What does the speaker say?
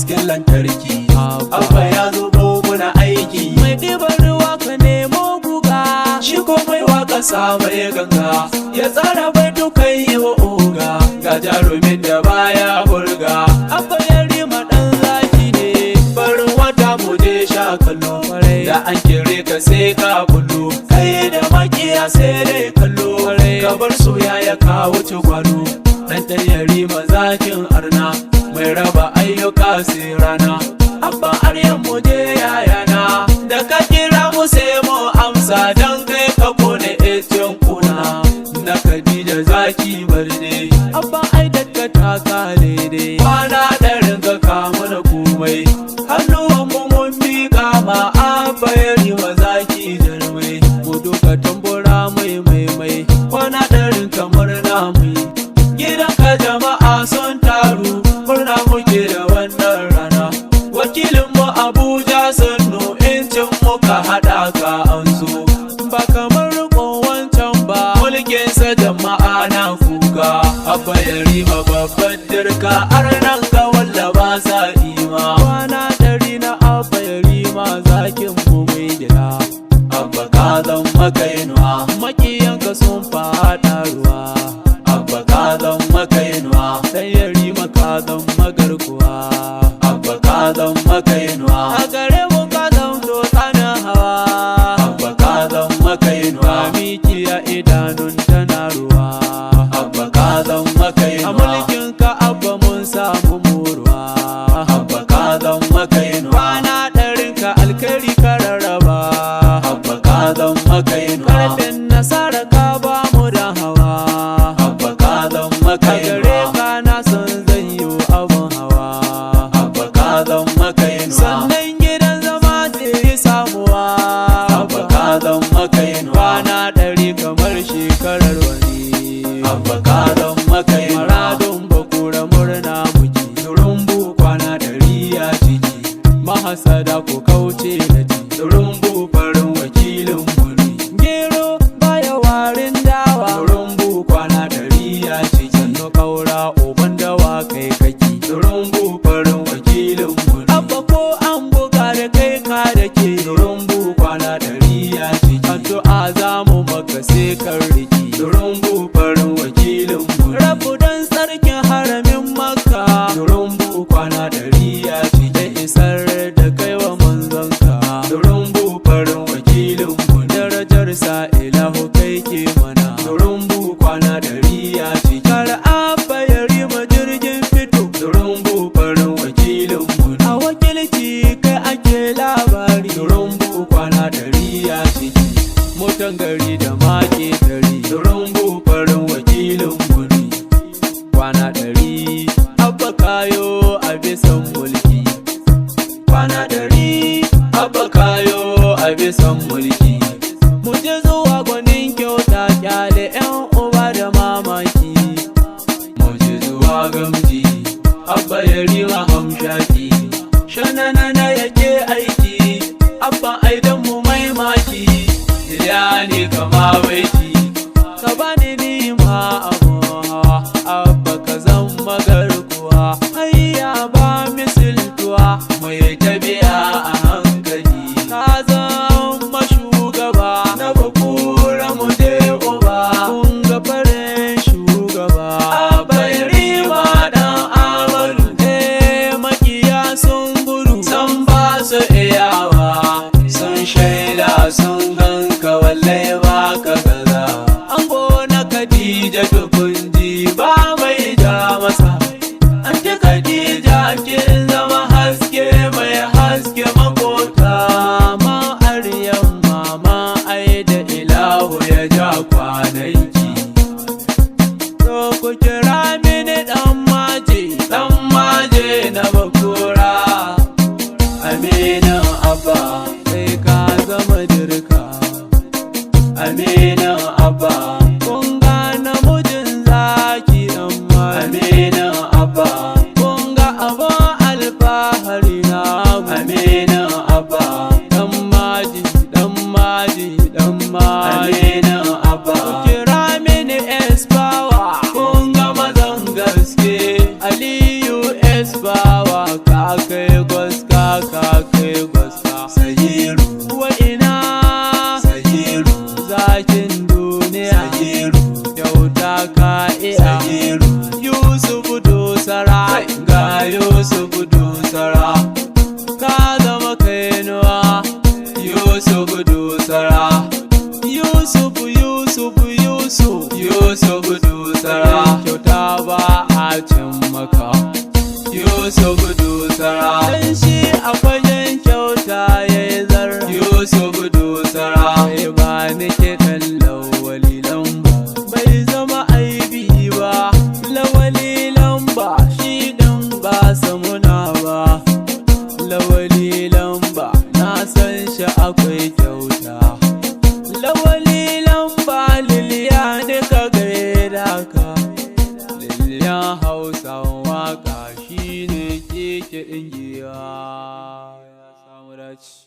hasken lantarki. Abba ya zubo muna aiki. Mai ɗiban ruwa ka nemo guga, Shi komai waka sama ya ganga, ya tsara bai dukan yi wa oga. Ga jarumin da baya burga, Abba Yarima ɗan zaki ne. farin wata mu je sha kallo. Da an kire ka sai ka bullo, kai da makiya sai dai kallo. Ka bar soyayya ka wuce gwado, ɗan Yarima zakin arna, mai raba ayyuka sai rana. Abba aryan mu je yayana, da ka kira mu sai mu amsa, dan kai ka kone etiyon kuna. Na Khadija zaki barde, Abba ai daga taka daidai. kwana ɗarin ka kama da komai. Hannuwan mu mun miƙa ma Abba Yarima zaki jarmai. Mu duka tambura mai. Kwana ɗarin kamar namu, gidan ka jama'a sun taru, murna muke da wannan rana. Wakilin mu Abuja sannu, incin muka haɗa ka an zo. Ba kamar riƙon wancan ba. Mulkinsa jama'a na kuka, Abba Yarima babban dirka, arnan ka walla ba sa ima. Kwana 100 na Abba Yarima zakin mu mai gida. Abba ka zan makainuwa, Makiyanka sun faɗa ruwa. Abba ka zan makainuwa, Dan Yarima ka zan magarkuwa. Abba ka zan makainuwa, A gare mu ka zan dotsanin hawa. Abba ka zan makainuwa, Mikiya idanun tana ruwa. Abba ka zan A makainuwa, mulkin ka Abba mun samu muruwa. Abba ka zan makainuwa, Kwana 100 ka alkhairi ka rarraba. Abba ka zan makainuwa, Karfin nasara ka ba mu da hawa. Abba ka zan A gare makainuwa, ka na san zan yi abun hawa. Abba ka zan makainuwa, Sannan gidan zama zai yi samuwa. Abba ka zan makainuwa, Kwana 100 kamar shekarar wani. Abba ka zan makainuwa, Maradun bakura murna muke. Durumbu kwana 100 ya ciki, Mahasada ko kauce da ji. Durumbu farin wakilin guri, Gero baya warin dawa. Durumbu kwana 100 ya ciki, Sannu kaura uban dawa kai kaki. Durumbu farin wakilin guri, Abba ko an buga da kai ka da ke. Durumbu kwana 100 ya ciki, Addu'a za mu maka sai kan riki. Durumbu farin wakilin guri, Rabu dan tsarkin haramin Makka. Durumbu kwana 100 ya ciki, Da isar da kai wa manzonka. Durumbu farin wakilin guri, Darajar sa ilahu kai ke mana. Durumbu kwana 100 ya ciki, Kar Abba Yarima jirgin fito. Durumbu farin wakilin guri, A wakilci kai ake labari. Durumbu kwana 100 ya ciki, Mutan gari da make dari. Durumbu farin wakilin guri, Kwana 100 Abba kayo a bisan mulki. kwana 100 Abba kayo a bisan mulki. Mu je zuwa gwanin kyauta kyale 'yan uba da mamaki. Mu je zuwa gamji, Abba Yarima hamshaki, shanana yake aiki, Abba aidan mu mai maki, ya ne kama baiti. Ka bani nima abu hawa. Abba ka zan magarkuwa. Hayya ba misiltuwa. Mai tabi'a a hankali, Ka zan mashugaba. na bakura mu je uba. Kun ga farin shugaba. Abba Yarima dan Amadu, Makiya sun gudu. san ba su iyawa, sun shaida sun ganka wallahi ba ka gaza. Ango na Khadija tukunji ba mai ja masa, Anti Khadija kin zama haske mai haske makota. Mama Aryan mama ai da Ilahu ya ja kwananki, to ku kira mini dan maje. dan maje na bakura. Aminin Abba, Sai ka zama dirka. Aminin Abba, Kun ga namijin zaki dan maje. Aminin Abba, Kun ga abin alfahari na mu. Aminin Abba, Dan maji dan maji dan maji. Aminin Abba, Kira mini Espawa. kun ga mazan gaske. Aliyu Espawa ka kai takin duniya kyauta ka iya Yusuf dosara ga Yusuf dosara ka zama kainuwa Yusuf dosara Yusuf dosara kyauta ba a cin maka Yusuf dosara dan shi a fagen kyauta yayi zarra Yusuf dosara bai ba ni ke kan lawali lamba bai zama aibi ba lawali lamba shi dan ba samuna ba lawali lamba na san shi akwai kyauta lawali lamba liliya ne ka gaida ka liliyan hausawan waka shine keke dingiya ya samu dace